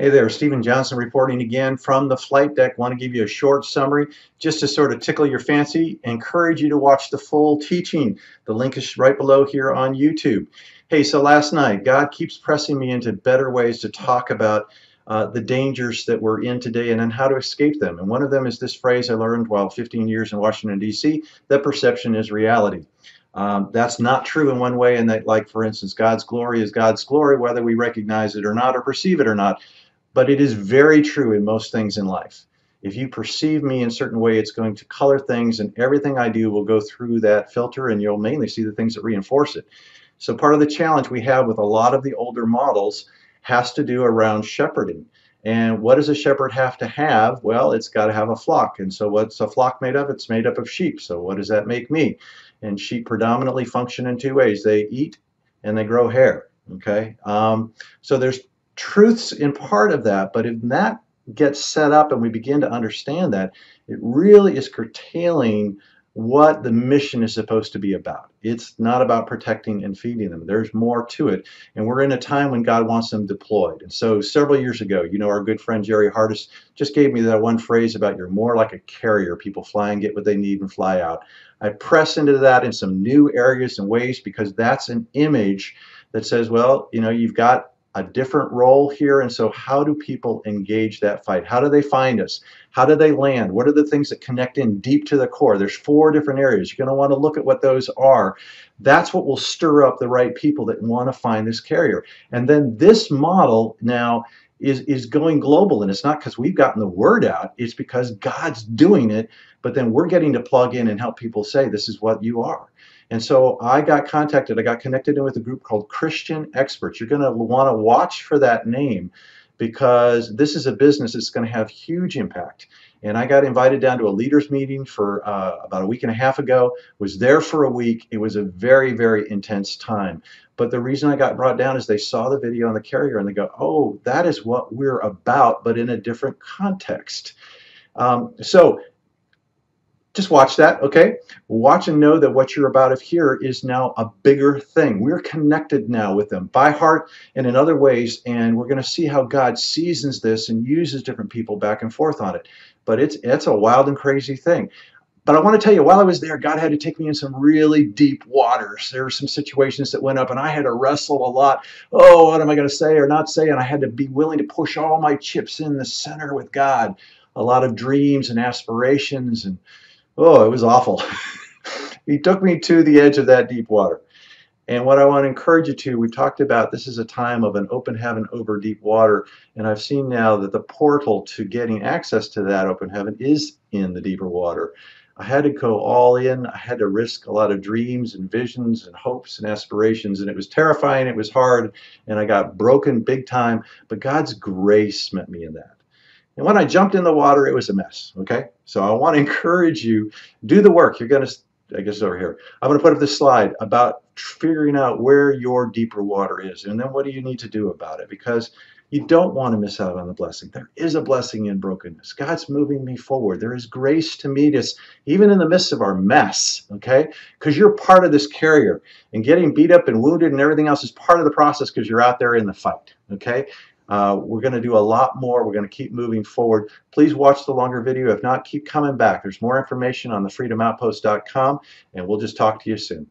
Hey there, Stephen Johnson reporting again from the flight deck. Want to give you a short summary just to sort of tickle your fancy. Encourage you to watch the full teaching. The link is right below here on YouTube. Hey, so last night, God keeps pressing me into better ways to talk about the dangers that we're in today and then how to escape them. And one of them is this phrase I learned while 15 years in Washington, D.C., that perception is reality. That's not true in one way, and that, like, for instance, God's glory is God's glory, whether we recognize it or not or perceive it or not. But it is very true in most things in life. If you perceive me in a certain way, it's going to color things, and everything I do will go through that filter, and you'll mainly see the things that reinforce it. So part of the challenge we have with a lot of the older models has to do around shepherding. And what does a shepherd have to have? Well, it's got to have a flock. And so what's a flock made of? It's made up of sheep. So what does that make me? And sheep predominantly function in two ways. They eat and they grow hair. Okay. So there's truths in part of that, but if that gets set up and we begin to understand that, it really is curtailing what the mission is supposed to be about. It's not about protecting and feeding them. There's more to it. And we're in a time when God wants them deployed. And so several years ago, you know, our good friend Jerry Hardis just gave me that one phrase about you're more like a carrier. People fly and get what they need and fly out. I press into that in some new areas and ways because that's an image that says, well, you know, you've got a different role here, and so how do people engage that fight? How do they find us? How do they land? What are the things that connect in deep to the core? There's 4 different areas. You're going to want to look at what those are. That's what will stir up the right people that want to find this carrier. And then this model now is going global, and it's not because we've gotten the word out, it's because God's doing it, but then we're getting to plug in and help people say this is what you are. And so I got connected in with a group called Christian Experts. You're going to want to watch for that name because this is a business that's going to have huge impact. And I got invited down to a leaders meeting for about a week and a half ago, was there for a week. It was a very, very intense time. But the reason I got brought down is they saw the video on the carrier and they go, oh, that is what we're about, but in a different context. So just watch that, okay? Watch and know that what you're about here is now a bigger thing. We're connected now with them by heart and in other ways, and we're going to see how God seasons this and uses different people back and forth on it. But it's a wild and crazy thing. But I want to tell you, while I was there, God had to take me in some really deep waters. There were some situations that went up, and I had to wrestle a lot. Oh, what am I going to say or not say? And I had to be willing to push all my chips in the center with God. A lot of dreams and aspirations, and oh, it was awful. He took me to the edge of that deep water. And what I want to encourage you to, we've talked about this is a time of an open heaven over deep water. And I've seen now that the portal to getting access to that open heaven is in the deeper water. I had to go all in. I had to risk a lot of dreams and visions and hopes and aspirations. And it was terrifying. It was hard. And I got broken big time. But God's grace met me in that. And when I jumped in the water, it was a mess, okay? So I want to encourage you, do the work. You're going to, I guess over here, I'm going to put up this slide about figuring out where your deeper water is. And then what do you need to do about it? Because you don't want to miss out on the blessing. There is a blessing in brokenness. God's moving me forward. There is grace to meet us, even in the midst of our mess, okay? Because you're part of this carrier. And getting beat up and wounded and everything else is part of the process because you're out there in the fight, okay? We're going to do a lot more. We're going to keep moving forward. Please watch the longer video. If not, keep coming back. There's more information on thefreedomoutpost.com, and we'll just talk to you soon.